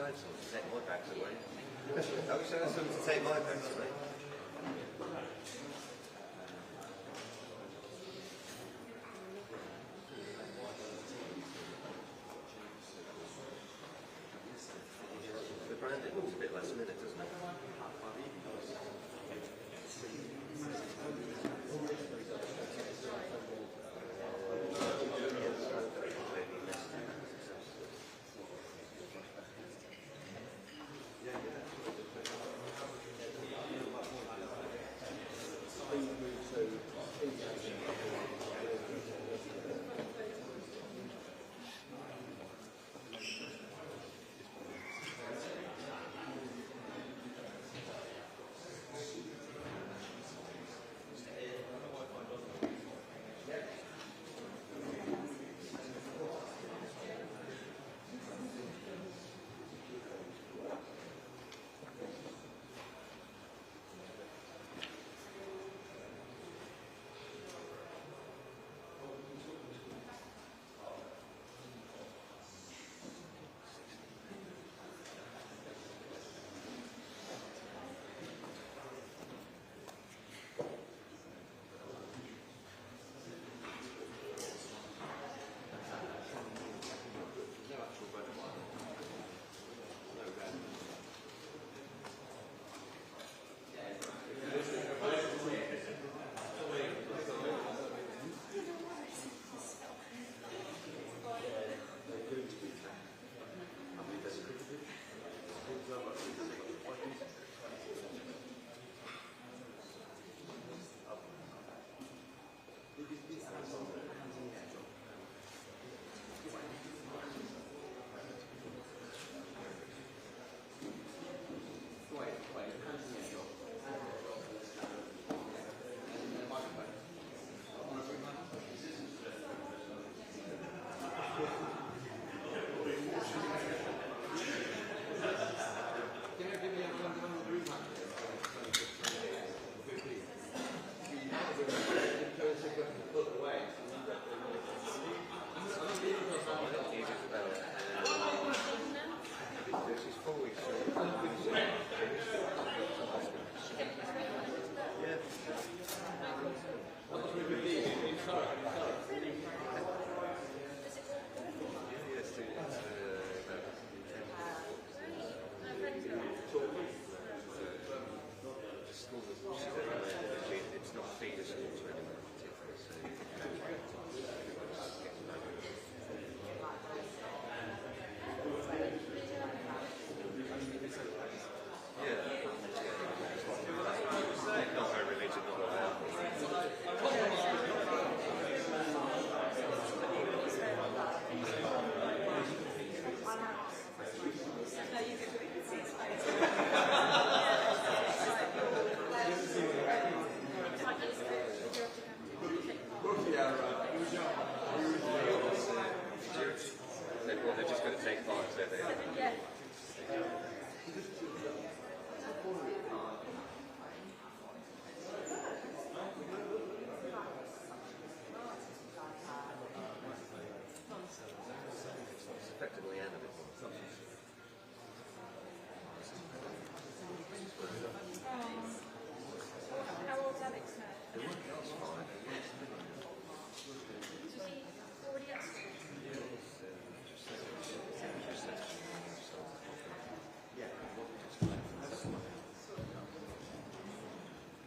Take my bags away. I wish I had someone to take my bags away. The branding looks a bit last minute, doesn't it?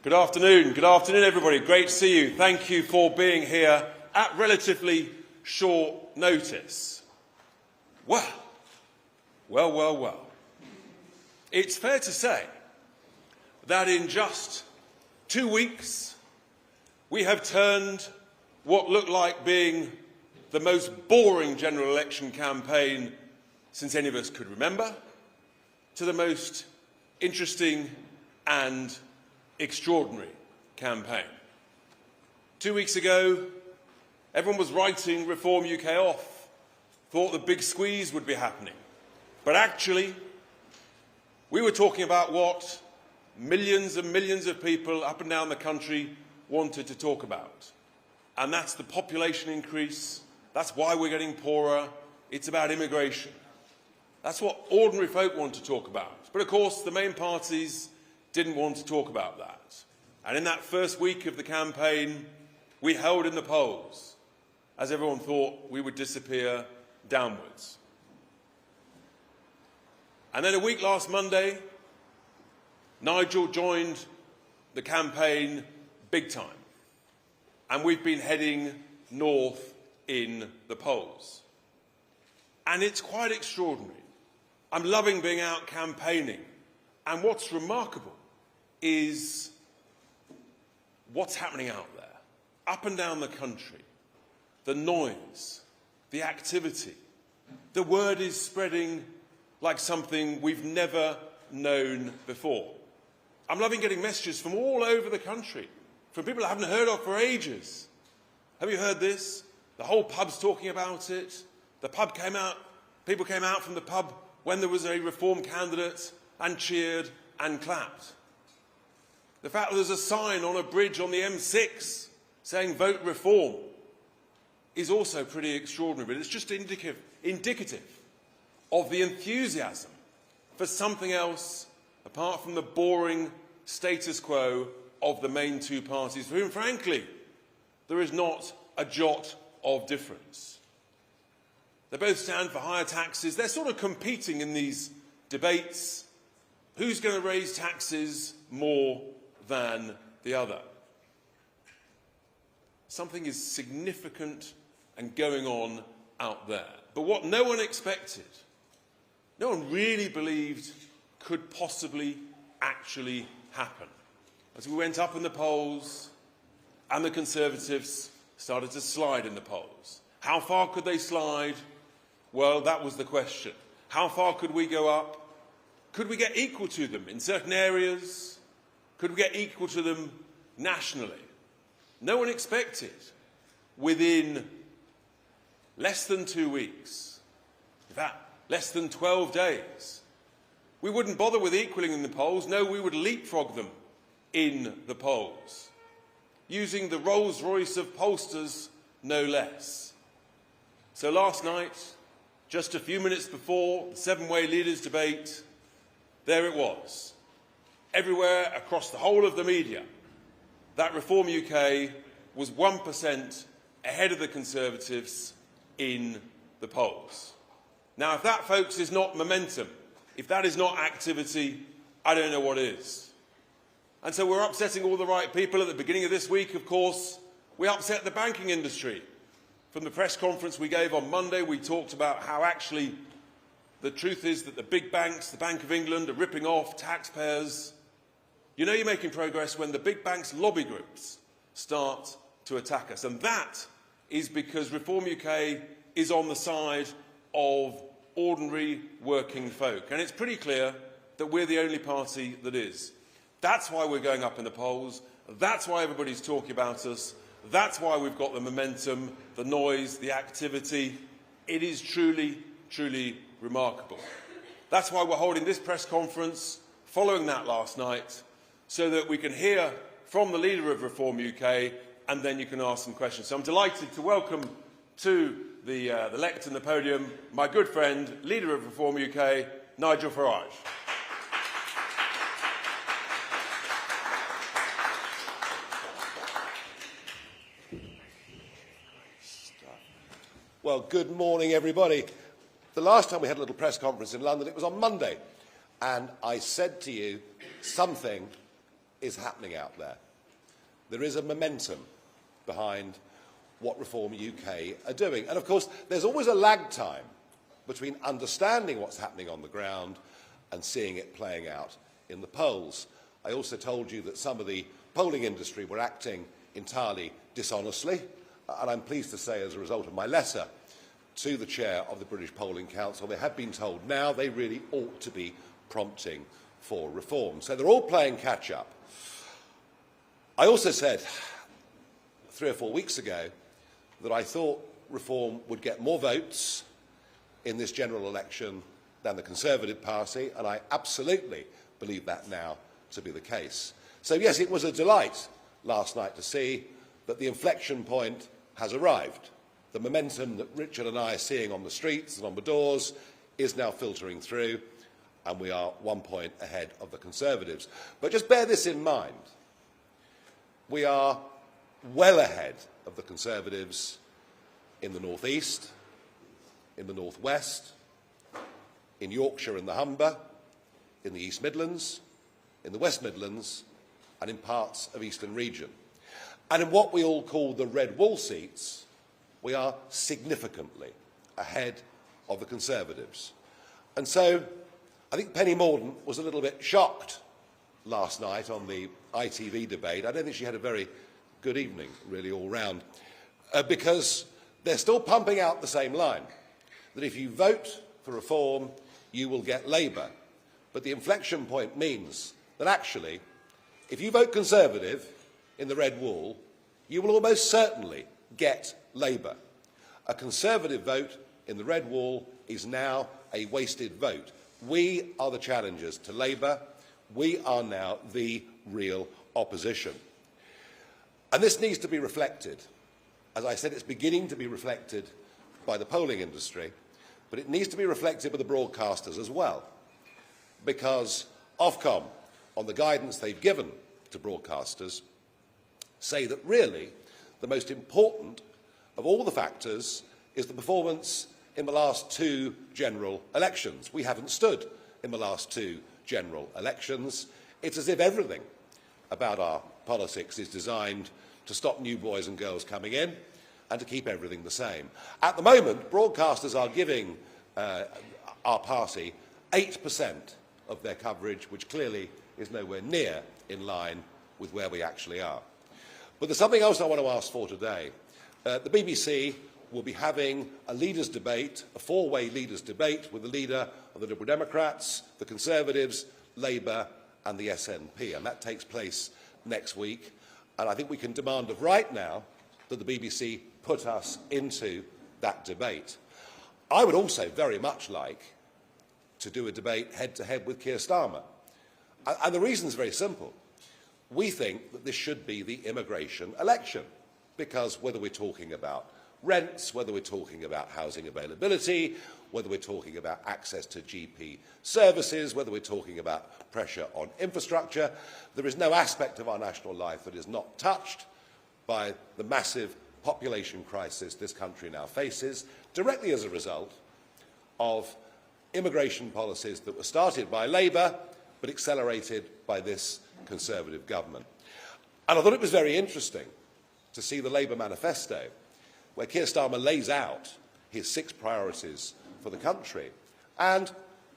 Good afternoon, everybody. Great to see you. Thank you for being here at relatively short notice. Well. It's fair to say that in just 2 weeks, we have turned what looked like being the most boring general election campaign since any of us could remember to the most interesting and extraordinary campaign. 2 weeks ago, everyone was writing Reform UK off, thought the big squeeze would be happening. But actually, we were talking about what millions and millions of people up and down the country wanted to talk about. And that's the population increase. That's why we're getting poorer. It's about immigration. That's what ordinary folk want to talk about. But of course, the main parties didn't want to talk about that. And in that first week of the campaign, we held in the polls as everyone thought we would disappear downwards. And then a week last Monday, Nigel joined the campaign big time. And we've been heading north in the polls. And it's quite extraordinary. I'm loving being out campaigning. And what's remarkable is what's happening out there, up and down the country. The noise, the activity. The word is spreading like something we've never known before. I'm loving getting messages from all over the country, from people I haven't heard of for ages. Have you heard this? The whole pub's talking about it. The pub came out, people came out from the pub when there was a Reform candidate and cheered and clapped. The fact that there's a sign on a bridge on the M6 saying vote Reform is also pretty extraordinary, but it's just indicative of the enthusiasm for something else apart from the boring status quo of the main two parties, for whom, frankly, there is not a jot of difference. They both stand for higher taxes. They're sort of competing in these debates. Who's going to raise taxes more than the other? Something is significant and going on out there. But what no one expected, no one really believed could possibly actually happen. As we went up in the polls and the Conservatives started to slide in the polls. How far could they slide? Well, that was the question. How far could we go up? Could we get equal to them in certain areas? Could we get equal to them nationally? No one expected within less than 2 weeks, in fact, less than 12 days, we wouldn't bother with equalling in the polls. No, we would leapfrog them in the polls, using the Rolls-Royce of pollsters, no less. So last night, just a few minutes before the seven-way leaders debate, there it was. Everywhere across the whole of the media, that Reform UK was 1% ahead of the Conservatives in the polls. Now, if that, folks, is not momentum, if that is not activity, I don't know what is. And so we're upsetting all the right people. At the beginning of this week, of course, we upset the banking industry. From the press conference we gave on Monday, we talked about how actually the truth is that the big banks, the Bank of England, are ripping off taxpayers. You know you're making progress when the big banks' lobby groups start to attack us. And that is because Reform UK is on the side of ordinary working folk. And it's pretty clear that we're the only party that is. That's why we're going up in the polls. That's why everybody's talking about us. That's why we've got the momentum, the noise, the activity. It is truly, truly remarkable. That's why we're holding this press conference following that last night, so that we can hear from the leader of Reform UK, and then you can ask some questions. So I'm delighted to welcome to the lectern, the podium, my good friend, leader of Reform UK, Nigel Farage. Well, good morning, everybody. The last time we had a little press conference in London, it was on Monday, and I said to you something is happening out there. There is a momentum behind what Reform UK are doing. And of course, there's always a lag time between understanding what's happening on the ground and seeing it playing out in the polls. I also told you that some of the polling industry were acting entirely dishonestly, and I'm pleased to say, as a result of my letter to the chair of the British Polling Council, they have been told now they really ought to be prompting for reform. So they're all playing catch-up. I also said 3 or 4 weeks ago that I thought Reform would get more votes in this general election than the Conservative Party, and I absolutely believe that now to be the case. So yes, it was a delight last night to see that the inflection point has arrived. The momentum that Richard and I are seeing on the streets and on the doors is now filtering through, and we are 1 point ahead of the Conservatives. But just bear this in mind. We are well ahead of the Conservatives in the North East, in the North West, in Yorkshire and the Humber, in the East Midlands, in the West Midlands, and in parts of Eastern Region. And in what we all call the red wall seats, we are significantly ahead of the Conservatives. And so I think Penny Mordaunt was a little bit shocked last night on the ITV debate. I don't think she had a very good evening, really, all round, because they're still pumping out the same line, that if you vote for Reform, you will get Labour. But the inflection point means that actually, if you vote Conservative in the red wall, you will almost certainly get Labour. A Conservative vote in the red wall is now a wasted vote. We are the challengers to Labour. We are now the real opposition. And this needs to be reflected. As I said, it's beginning to be reflected by the polling industry, but it needs to be reflected by the broadcasters as well, because Ofcom, on the guidance they've given to broadcasters, say that really the most important of all the factors is the performance in the last 2 general elections. We haven't stood in the last 2 general elections. It's as if everything about our politics is designed to stop new boys and girls coming in and to keep everything the same. At the moment, broadcasters are giving our party 8% of their coverage, which clearly is nowhere near in line with where we actually are. But there's something else I want to ask for today. The BBC will be having a leaders' debate, a 4-way leaders' debate with the leader of the Liberal Democrats, the Conservatives, Labour and the SNP, and that takes place next week. And I think we can demand of right now that the BBC put us into that debate. I would also very much like to do a debate head-to-head with Keir Starmer. And the reason is very simple. We think that this should be the immigration election, because whether we're talking about rents, whether we're talking about housing availability, whether we're talking about access to GP services, whether we're talking about pressure on infrastructure, there is no aspect of our national life that is not touched by the massive population crisis this country now faces, directly as a result of immigration policies that were started by Labour but accelerated by this Conservative government. And I thought it was very interesting to see the Labour manifesto, where Keir Starmer lays out his 6 priorities for the country. And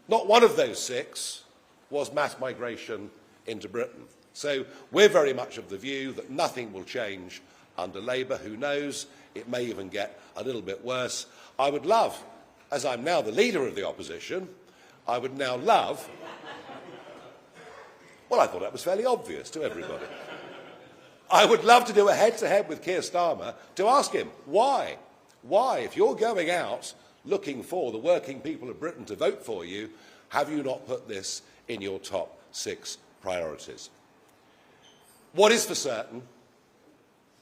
not one of those 6 was mass migration into Britain. So we're very much of the view that nothing will change under Labour. Who knows? It may even get a little bit worse. I would love, as I'm now the leader of the opposition, I would now love... Well, I thought that was fairly obvious to everybody. I would love to do a head-to-head with Keir Starmer to ask him why. Why, if you're going out looking for the working people of Britain to vote for you, have you not put this in your top 6 priorities? What is for certain,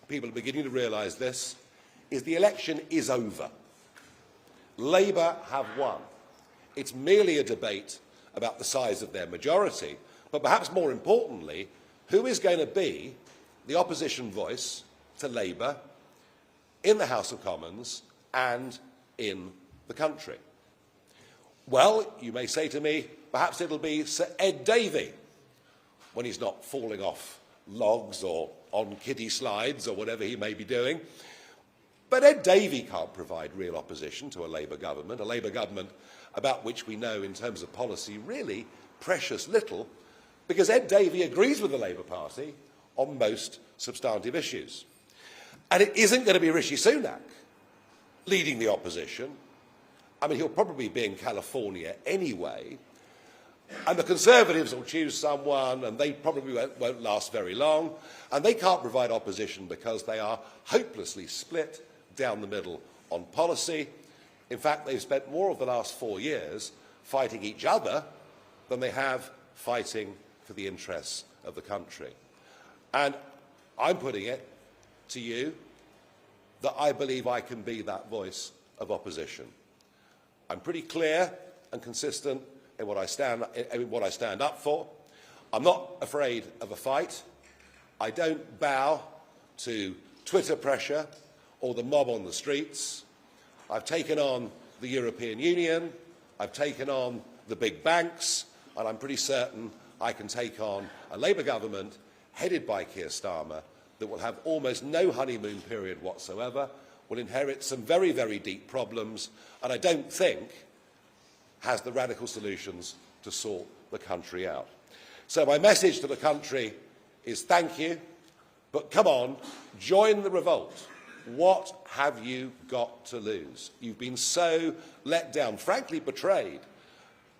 people are beginning to realise this, is the election is over. Labour have won. It's merely a debate about the size of their majority, but perhaps more importantly, who is going to be the opposition voice to Labour in the House of Commons and in the country? Well, you may say to me, perhaps it'll be Sir Ed Davey. when he's not falling off logs or on kiddie slides or whatever he may be doing. But Ed Davey can't provide real opposition to a Labour government about which we know in terms of policy really precious little, because Ed Davey agrees with the Labour Party on most substantive issues. And it isn't going to be Rishi Sunak leading the opposition. I mean, he'll probably be in California anyway, and the Conservatives will choose someone, and they probably won't last very long, and they can't provide opposition because they are hopelessly split down the middle on policy. In fact, they've spent more of the last 4 years fighting each other than they have fighting for the interests of the country. And I'm putting it to you that I believe I can be that voice of opposition. I'm pretty clear and consistent in what I stand up for. I'm not afraid of a fight. I don't bow to Twitter pressure or the mob on the streets. I've taken on the European Union, I've taken on the big banks, and I'm pretty certain I can take on a Labour government headed by Keir Starmer that will have almost no honeymoon period whatsoever, will inherit some very, very deep problems, and I don't think has the radical solutions to sort the country out. So my message to the country is thank you, but come on, join the revolt. What have you got to lose? You've been so let down, frankly betrayed,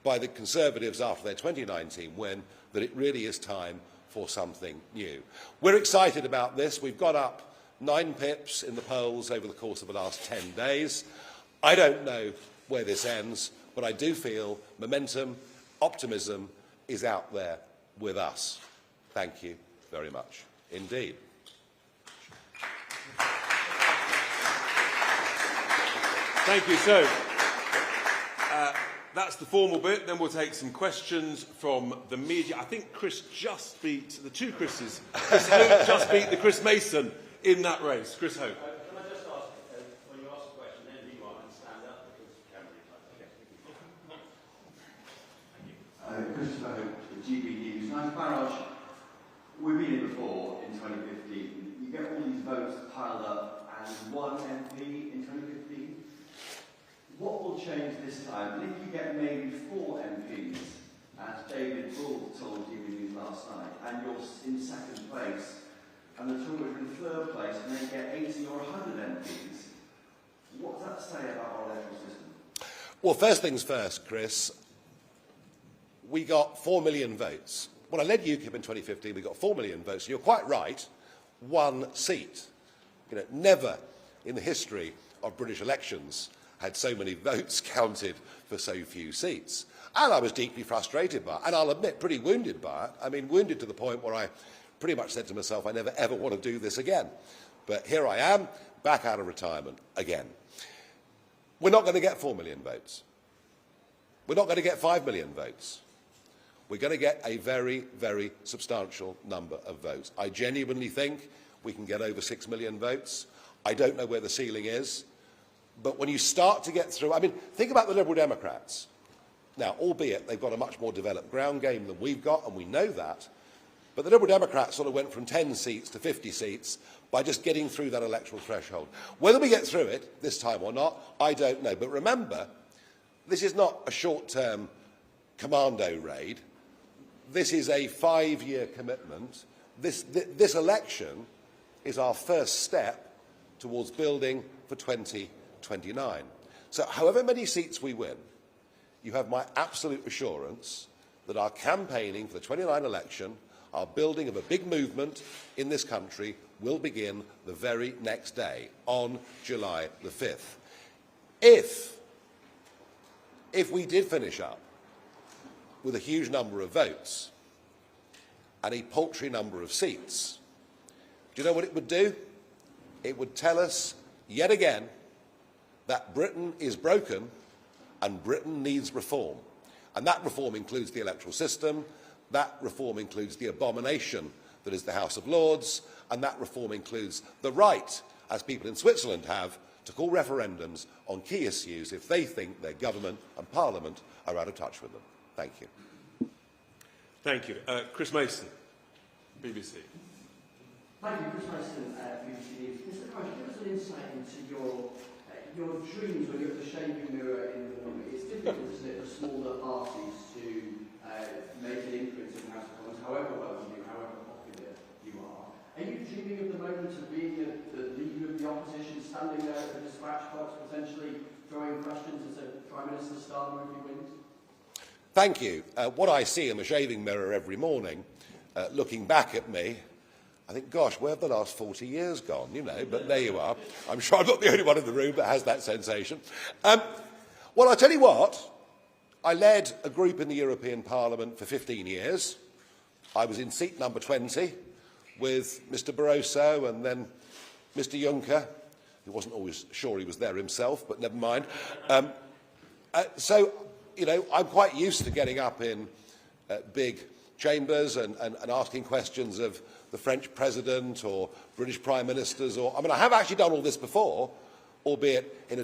by the Conservatives after their 2019 win that it really is time for something new. We're excited about this. We've got up 9 pips in the polls over the course of the last 10 days. I don't know where this ends, but I do feel momentum, optimism is out there with us. Thank you very much indeed. Thank you. So, that's the formal bit. Then we'll take some questions from the media. I think Chris just beat the two Chris's. Chris Hope just beat the Chris Mason in that race. Chris Hope. Can I just ask, when you ask a question, then be right and stand up because Cameron is like, Christopher Hope, GB News. Nigel Farage, we've been here before in 2015. You get all these votes piled up and one MP in 2015. What will change this time? And if you get maybe 4 MPs, as David Bull told GB News last night, and you're in second place, and the Tories are in third place, and they get 80 or 100 MPs, what does that say about our electoral system? Well, first things first, Chris. We got 4 million votes. When I led UKIP in 2015, we got 4 million votes. And you're quite right, 1 seat. Never in the history of British elections had so many votes counted for so few seats. And I was deeply frustrated by it, and I'll admit, pretty wounded by it. I mean, wounded to the point where I pretty much said to myself, I never ever want to do this again. But here I am, back out of retirement again. We're not going to get 4 million votes. We're not going to get 5 million votes. We're going to get a very, very substantial number of votes. I genuinely think we can get over 6 million votes. I don't know where the ceiling is. But when you start to get through, I mean, think about the Liberal Democrats. Now, albeit they've got a much more developed ground game than we've got, and we know that, but the Liberal Democrats sort of went from 10 seats to 50 seats by just getting through that electoral threshold. Whether we get through it this time or not, I don't know. But remember, this is not a short-term commando raid. This is a 5-year commitment. This election is our first step towards building for 2029. So however many seats we win, you have my absolute assurance that our campaigning for the 29 election, our building of a big movement in this country, will begin the very next day, on July the 5th. If we did finish up with a huge number of votes and a paltry number of seats, do you know what it would do? It would tell us, yet again, that Britain is broken and Britain needs reform. And that reform includes the electoral system, that reform includes the abomination that is the House of Lords, and that reform includes the right, as people in Switzerland have, to call referendums on key issues if they think their government and parliament are out of touch with them. Thank you. Thank you. Chris Mason. BBC. Thank you, Chris Mason, BBC News. Mr. Farage, give us an insight into your dreams when you're at the shaving mirror in the morning. It's difficult, isn't it, for smaller parties to make an imprint in the House of Commons, however well you do, however popular you are. Are you dreaming of the moment of being the leader of the opposition, standing there at the dispatch box, potentially throwing questions as Prime Minister Starmer if he wins? Thank you. What I see in the shaving mirror every morning, looking back at me, I think, gosh, where have the last 40 years gone, you know, but there you are. I'm sure I'm not the only one in the room that has that sensation. Well, I'll tell you what, I led a group in the European Parliament for 15 years. I was in seat number 20 with Mr Barroso and then Mr Juncker, who wasn't always sure he was there himself, but never mind. So, you know, I'm quite used to getting up in big chambers and asking questions of the French President or British Prime Ministers, or I mean, I have actually done all this before, albeit in a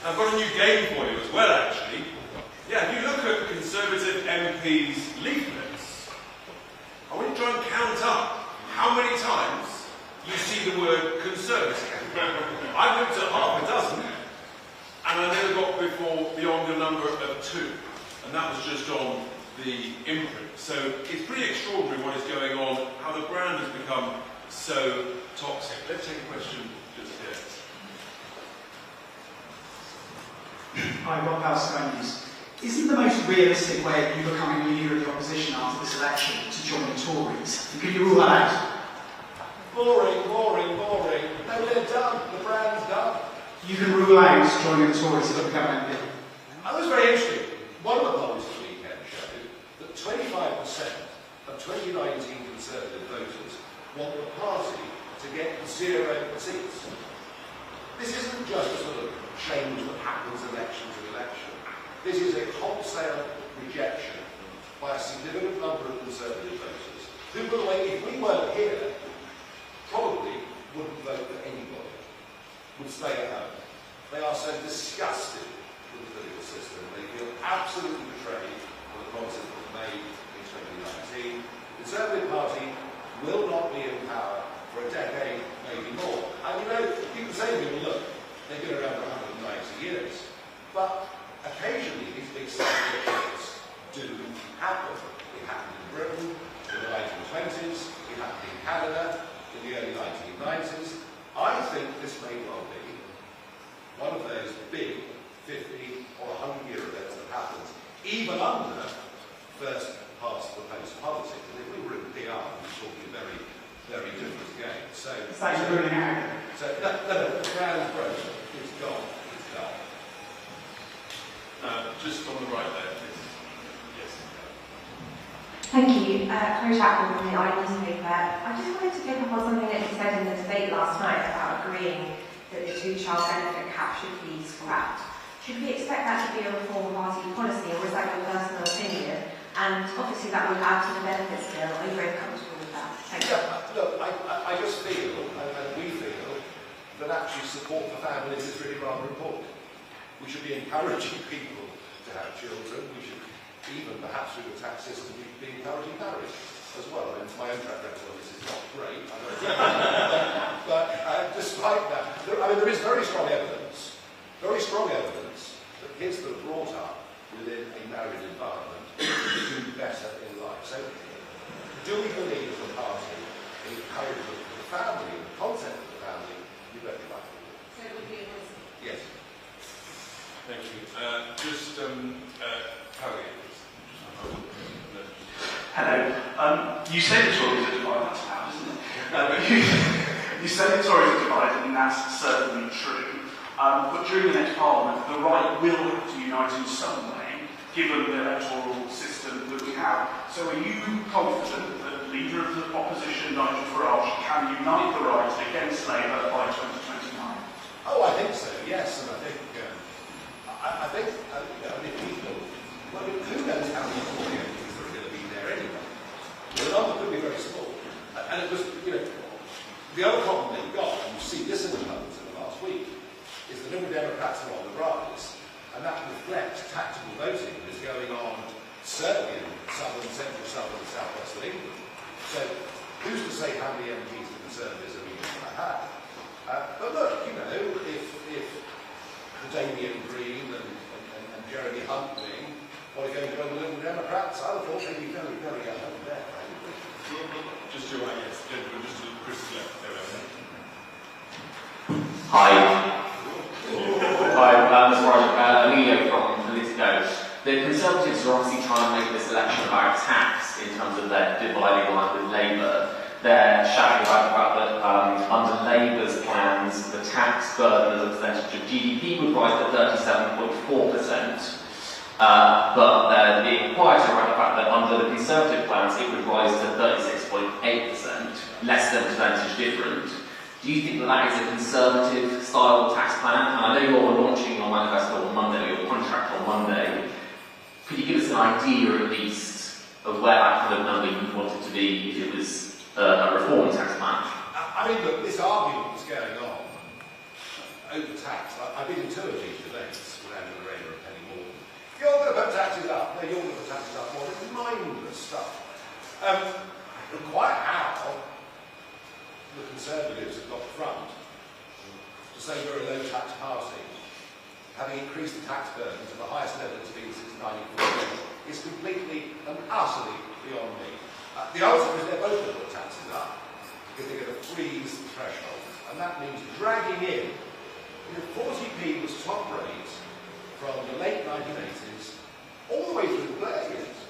I've got a new game for you as well, actually. Yeah, if you look at Conservative MPs' leaflets, I want you to try and count up how many times you see the word Conservative. I've looked at half a dozen, and I never got beyond a number of 2, and that was just on the imprint. So it's pretty extraordinary what is going on, how the brand has become so toxic. Let's take a question just here. Hi, Rob House. Isn't the most realistic way of you becoming leader of the opposition after this election to join the Tories? And can you rule that out? Boring, boring, boring. No, they're done. The brand's done. You can rule out joining the Tories if you become MP. That was very interesting. One of the polls this weekend showed that 25% of 2019 Conservative voters want the party to get 0 seats. This isn't just a sort of change that happens election to election. This is a wholesale rejection by a significant number of Conservative voters who, by the way, if we weren't here, probably wouldn't vote for anybody, would stay at home. They are so disgusted with the political system. They feel absolutely betrayed by the promises that were made in 2019. The Conservative Party will not be in power for a decade, maybe more. And you know, people say to me, well, look, they've been around for 190 years. But occasionally these big shifts do happen. It happened in Britain in the 1920s, it happened in Canada in the early 1990s. I think this may well be one of those big 50 or 100-year events that happens even under first past the post politics. And if we were in PR, we'd be talking a very, very different game. So, Thanks for bringing it out. no, the ground's broken. It's gone. It's done. Just on the right there, please. Yes. Thank you. Chloe Chapman from the Eye newspaper. I just wanted to pick up on something that you said in the debate last night about agreeing that the two-child benefit cap should be scrapped. Should we expect that to be a Reform Party policy, or is that your personal opinion? And obviously that would add to the benefits bill. Are you very comfortable with that? Thank you. Look, I just feel, and we feel, that actually support for families is really rather important. We should be encouraging people to have children. We should even, perhaps through the tax system, be encouraging marriage as well. I mean, my own track record on this is not great, I don't know. But despite that, there is very strong evidence that kids that are brought up within a married environment do better in life. So, do we believe as a party in encouragement of the family, and the content of the family, you better be like it. So it would be a policy? Yes. Thank you. Harry, Hello. You say the Tories are divided, that's bad, isn't it? You say the Tories are divided, and that's certainly true. But during the next Parliament, the right will have to unite in some way, given the electoral system that we have. So are you confident that Leader of the Opposition, Nigel Farage, can unite the right against Labour by 2029? Oh, I think so, yes, and I think people, well, who knows how many Tory MPs are going to be there anyway? The number could be very small. And it was, the other problem they've got, and you see this in the numbers in the last week, is the Liberal Democrats are on the rise, and that reflects tactical voting that is going on certainly in southern, central, southern, and southwest of England. So, who's to say how many MPs the Conservatives are even going to have? But look, if the Damien Green and Jeremy Hunt wing want to go and join the Liberal Democrats, I would have thought they'd be very, very young there. just your right, yes, gentlemen, just to Chris' left. Hi. Hi, Mr. Farage. Emilio from Politico. The Conservatives are obviously trying to make this election about tax in terms of their dividing line with Labour. They're shouting about the fact that under Labour's plans, the tax burden as a percentage of GDP would rise to 37.4%. But they're being quieter about the fact that under the Conservative plans, it would rise to 36.8%, less than a percentage different. Do you think that that is a Conservative style tax plan? And I know you're launching your manifesto on Monday, or your contract on Monday. Could you give us an idea, at least, of where that kind of number you want it to be if it was a reform tax plan? I mean, look, this argument that's going on over tax, I've been in two of these debates with Angela Rayner and Penny Morgan. You're going to put taxes up. No, you're going to put taxes up more. It's mindless stuff. And quite how the Conservatives have got front to say we're a low-tax party, having increased the tax burden to the highest level it's been since 1948, is completely and utterly beyond me. The answer is they're both going to put taxes up, because they're going to freeze the threshold, and that means dragging in 40p was top rate from the late 1980s all the way through the Blair years.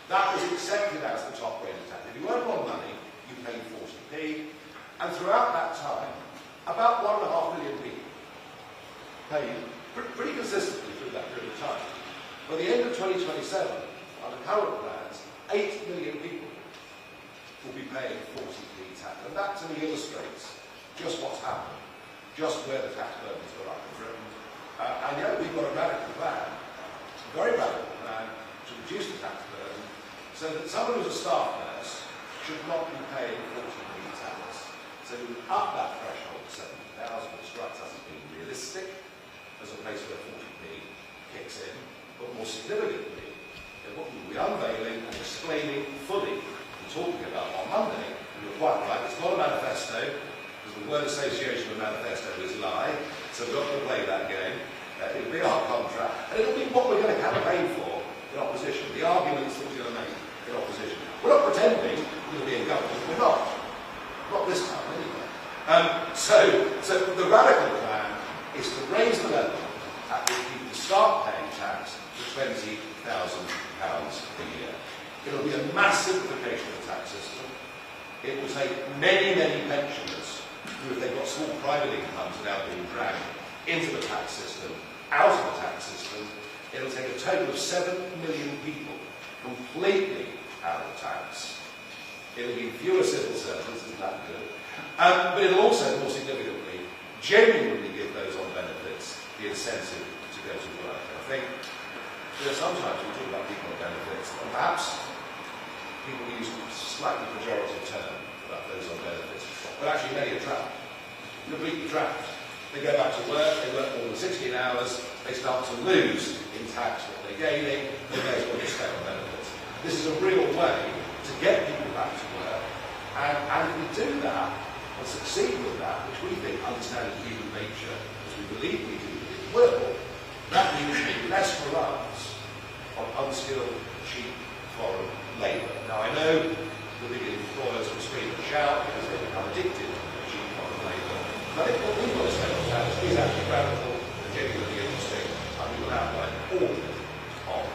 That was accepted as the top rate of tax. If you earned more money, you paid 40p, and throughout that time, about 1.5 million people paid pretty consistently through that period of time. By the end of 2027, under current plans, 8 million people will be paying 40p tax, and that to me illustrates just what's happened. just where the tax burdens are up in Britain. And yet we've got a radical plan, a very radical plan, to reduce the tax burden so that someone who's a staff nurse should not be paying 40p tax. So we up that threshold to 70,000, which strikes us as being realistic, as a place where 40p kicks in. But more significantly, what we will be unveiling and explaining fully and talking about on Monday, and you're quite right, it's not a manifesto, because the word association with manifesto is lie, so we've got to play that game. It'll be our contract, and it'll be what we're going to campaign for in opposition, the arguments that we're going to make in opposition. We're not pretending we're going to be in government, we're not. Not this time, anyway. So the radical plan is to raise the level at which people start paying tax to £20,000 a year. It'll be a massive simplification of the tax system. It will take many, many pensioners who, if they've got small private incomes, are now being dragged into the tax system, out of the tax system. It'll take a total of 7 million people completely out of tax. It'll be fewer civil servants, isn't that good? But it'll also, more significantly, genuinely give those on benefits the incentive to go to work. I think sometimes we talk about people on benefits, and perhaps people use a slightly pejorative term about those on benefits, but actually many are trapped, completely trapped. They go back to work, they work more than 16 hours, they start to lose in tax what they're gaining, they may as well get spent on benefits. This is a real way to get people back to work, and if we do that, and succeed with that, which we think understanding human nature, as we believe we do, it will, that means less reliance on unskilled, cheap, foreign labour. Now I know the big employers will scream and shout because they become addicted to cheap foreign labour, but I think what we've got to say on that is actually radical and genuinely interesting, and we will outline all of it on.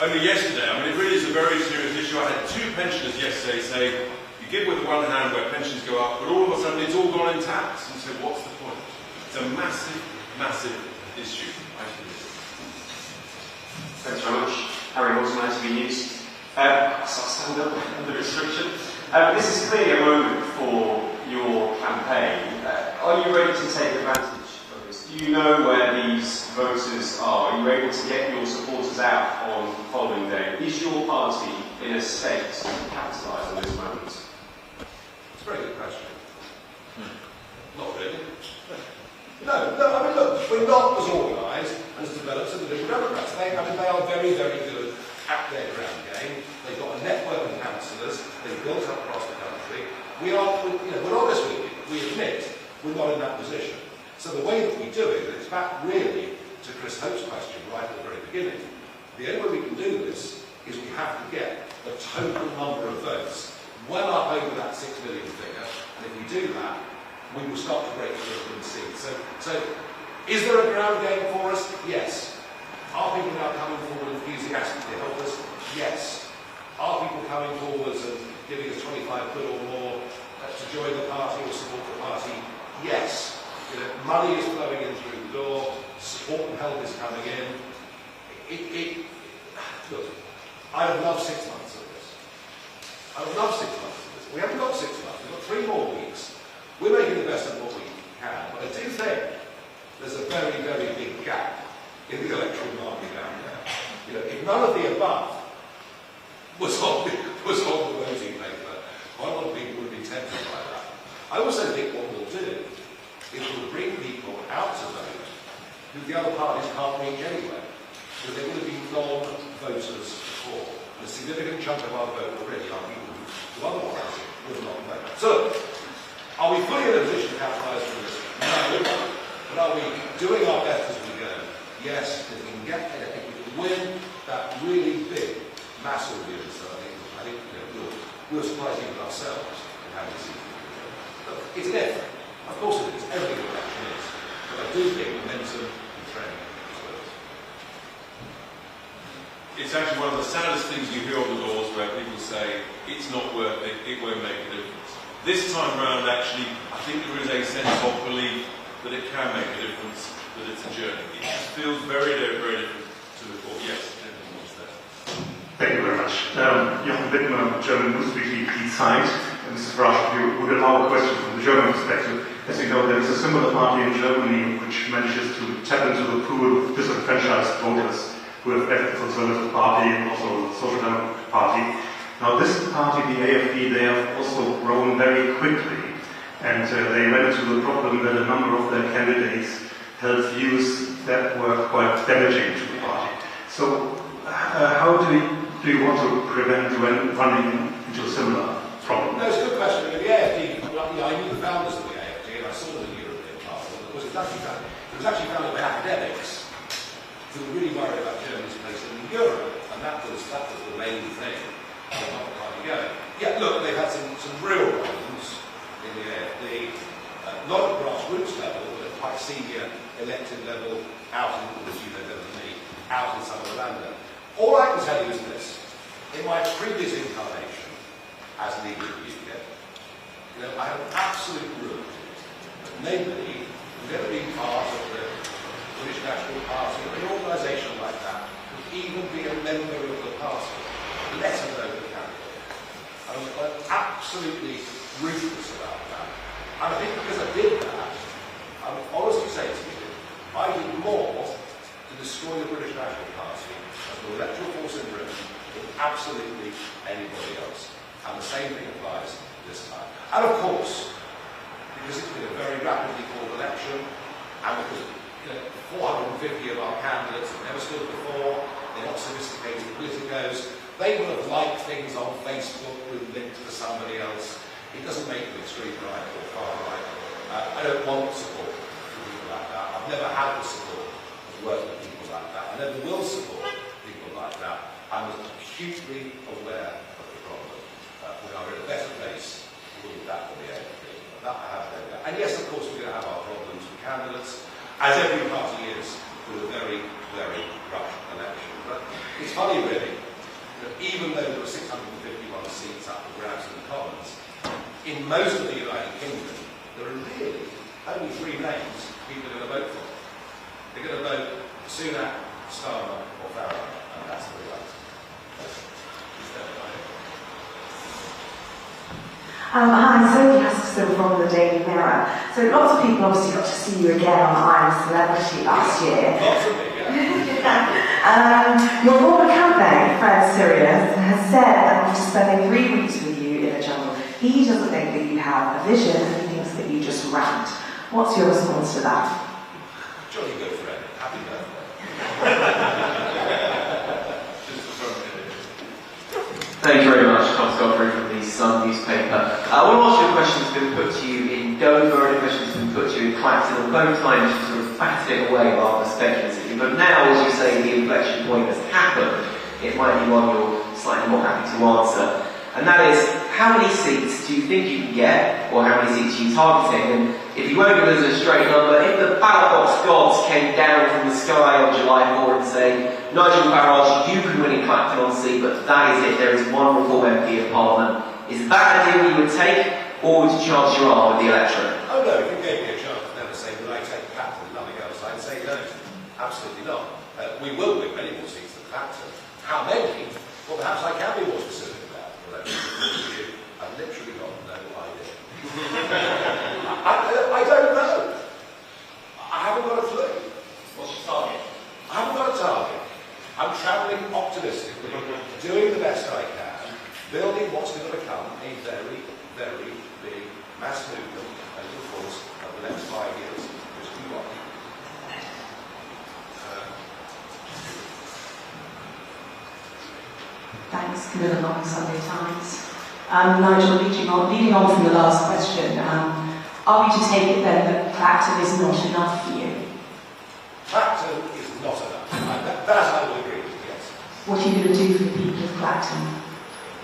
Only yesterday, I mean, it really is a very serious issue. I had 2 pensioners yesterday say, you give with one hand where pensions go up, but all of a sudden it's all gone in tax. And so what's the point? It's a massive, massive issue. Thanks very much. Harry Wilson, ITV News. I'll stand up under restriction. This is clearly a moment for your campaign. Are you ready to take advantage of this? Do you know where these voters are? Are you able to get your supporters out on the following day? Is your party in a state to capitalise on this moment? It's a very good question. Not really. No, I mean, look, we're not as organised and as developed as the Liberal Democrats. They are very, very good at their ground game. They've got a network of councillors. They've built up across the country. We're honest with you. We admit we're not in that position. So the way that we do it, and it's back really to Chris Hope's question right at the very beginning, the only way we can do this is we have to get the total number of votes well up over that 6 million figure, and if we do that, we will start to break through and see. So is there a ground game for us? Yes. Are people now coming forward enthusiastically to help us? Yes. Are people coming forwards and giving us 25 quid or more to join the party or support the party? Yes. Money is flowing in through the door, support and help is coming in. Look, I would love 6 months of this. I would love 6 months of this. We haven't got 6 months, we've got 3 more weeks. We're making the best of what we can, but I do think there's a very, very big gap in the electoral market down there. If none of the above was on the voting paper, quite a lot of people would be tempted by that. I also think what we'll do is we'll bring people out to vote who the other parties can't reach anyway, because they would have been non-voters before. And a significant chunk of our vote already are people who otherwise would not vote. So, are we fully in a position to capitalise on this? No. But are we doing our best as we go? Yes. If we can win that really big mass audience, I think we'll surprise even ourselves in how we see it. It's an effort. Of course it is. Every election is. But I do think momentum and trend as well. It's actually one of the saddest things you hear on the doors where people say, it's not worth it, it won't make a difference. This time round, actually, I think there is a sense of belief that it can make a difference, that it's a journey. It feels very, very, very different to before. Yes, gentlemen, what's there? Thank you very much. Jochen Wittmer, German news weekly, Die Zeit. Mrs. Farage, we got our question from the German perspective. As you know, there is a similar party in Germany which manages to tap into the pool of disenfranchised voters who have left the Conservative Party and also the Social Democratic Party. Now this party, the AfD, they have also grown very quickly, and they ran into the problem that a number of their candidates held views that were quite damaging to the party. So how do you want to prevent running into a similar problem? No, it's a good question. I mean, the AfD, I knew the founders of the AfD, and I saw them in the European Parliament. Of course, it was actually founded by academics who were really worried about Germany's place in Europe, and that was the main thing. Yeah, look, they've had some real problems in the AfD, not at grassroots level, but at quite senior elected level, out in, as you know better than me, out in some of the land. All I can tell you is this: in my previous incarnation as leader of the UK, I have an absolute rule that nobody who's ever been part of the British National Party or an organisation like that could even be a member of the party, let alone the candidate. I'm absolutely ruthless about that. And I think because I did that, I would honestly say to you, I did more to destroy the British National Party as the electoral force in Britain than absolutely anybody else. And the same thing applies this time. And of course, because it's been a very rapidly called election, and because 450 of our candidates have never stood before, they're not sophisticated politicos, they will have liked things on Facebook with links to somebody else. It doesn't make them extreme right or far right. I don't want support for people like that. I've never had the support of working with people like that. I never will support people like that. I'm acutely aware of the problem. We are in a better place with that than the AfD. That I have no doubt. And yes, of course, we're going to have our problems with candidates, as every party is, with a very, very rushed election. But it's funny, really, that even though there were 651 seats up for grabs in the Commons, in most of the United Kingdom, there are really only three names people are going to vote for. They're going to vote Sunak, Starmer, or Farage, and that's the reality. Hi, Sophie Huskisson from the Daily Mirror. So lots of people obviously got to see you again on I'm a Celebrity last year. Lots of me, yeah. Your former campaign, Fred Sirius, has said that after spending 3 weeks with you in the jungle, he doesn't think that you have a vision and he thinks that you just rant. What's your response to that? Jolly good, Fred. Happy birthday. Thank you very much, Tom Godfrey from the Sun newspaper. I want to ask you a question that's been put to you in Dover and a question that's been put to you in Clacton, and both times you sort of batted it away rather speculatively. But now, as you say, the inflection point has happened. It might be one you're slightly more happy to answer. And that is, how many seats do you think you can get, or how many seats are you targeting? And if you won't give us a straight number, if the ballot box gods came down from the sky on July 4 and say, Nigel Farage, you can win in Clacton on seat, but that is it, there is one Reform MP of Parliament. Is that a deal you would take, or would you chance your arm with the electorate? Oh no, if you gave me a chance, I'd never say, would I take Clacton, nothing else, I'd say no. Absolutely not. We will win many more seats than Clacton. How many? Well, perhaps I can be more specific about it. I've literally got no idea. I don't know. I haven't got a clue. What's your target? I haven't got a target. I'm travelling optimistically, doing the best I can, building what's going to become a very, very big mass movement over the course of the next 5 years, which we want. Thanks, Camilla Long, Sunday Times. Nigel, leading on from the last question, are we to take it then that Clacton is not enough for you? Clacton is not enough. That I will agree with, yes. What are you going to do for the people of Clacton?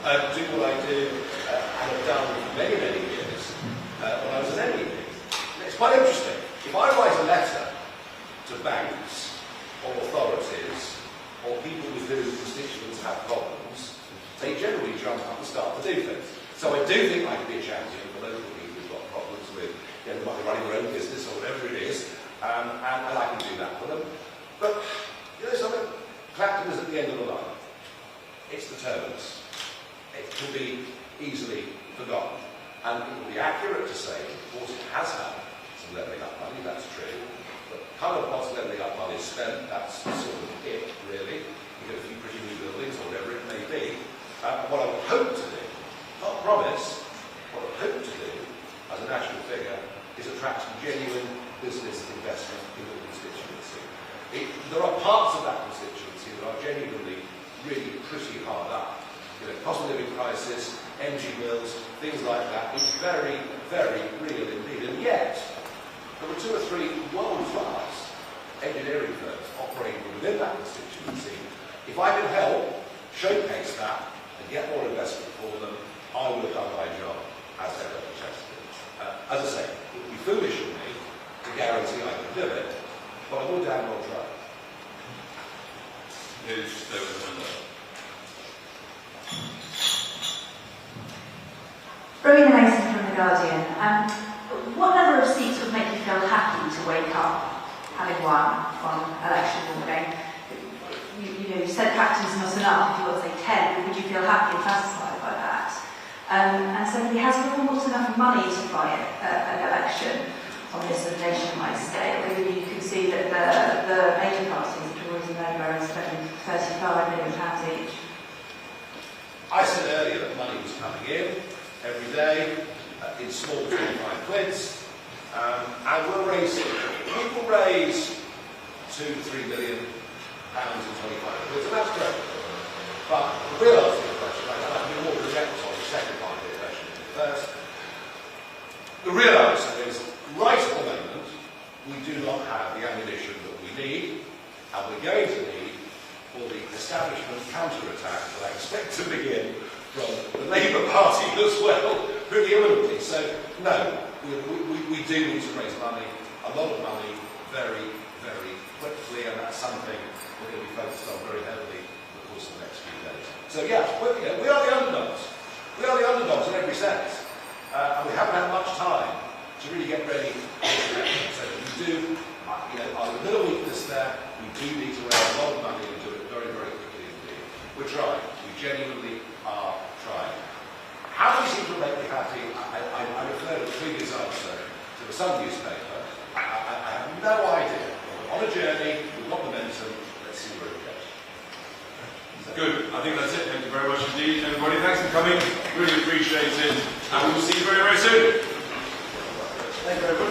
Do what I do and have done for many, many years when I was an MEP. It's quite interesting. If I write a letter to banks or authorities or people with whom constituents have problems, they generally jump up and start to do things. So I do think I can be a champion for local people who've got problems with, they might be running their own business or whatever it is, and I can do that for them. But, you know something? Clacton is at the end of the line. It's the terminus. It can be easily forgotten. And it would be accurate to say, of course, it has had some levelling up money, that's true. But kind of once levelling up money is spent, that's sort of it, really. You get a few pretty new buildings, or whatever it may be. What I would hope to do, not promise, what I would hope to do, as a national figure, is attract genuine business investment in the constituency. There are parts of that constituency that are genuinely really pretty hard up. You know, cost of living crisis, energy bills, things like that. It's very, very real indeed. And yet, there were 2 or 3 world-class engineering firms operating within that constituency. If I could help showcase that and get more investment for them, I would have done my job as their representative. As I say, it would be foolish of me to guarantee I could do it, but I would damn well try. Who's there with the window? Rowena Mason from The Guardian. What number of seats would make you feel happy to wake up having won on election morning? You said practice is not enough. If you were to say 10, would you feel happy and satisfied by that? And secondly, has Reform got enough money to fight an election on this nationwide scale? You can see that the major parties, the Tories and Labour, are spending £35 million each. I said earlier that money was coming in every day in small 25 quids, and we'll raise it. We will raise £2 to £3 million in 25 quids, and that's great. But the real answer to the question, and I can be more direct on the second part of the question than the first, the real answer is, right at the moment, we do not have the ammunition that we need, and we're going to need for the establishment counter-attack that I expect to begin from the Labour Party as well, pretty imminently. So, no, we do need to raise money, a lot of money, very, very quickly, and that's something we're going to be focused on very heavily in the course of the next few days. So, yeah, we are the underdogs. We are the underdogs in every sense. And we haven't had much time to really get ready for this election. So we do, our little weakness there, we do need to raise a lot of money and do it very, very quickly indeed. We're trying. We genuinely are trying. How do you seem to make me happy? I refer to the previous answer to the Sun newspaper. I have no idea. We're on a journey, we've got momentum, let's see where it goes. Good. I think that's it. Thank you very much indeed, everybody. Thanks for coming. Really appreciate it. And we will see you very, very soon. Thank you very much.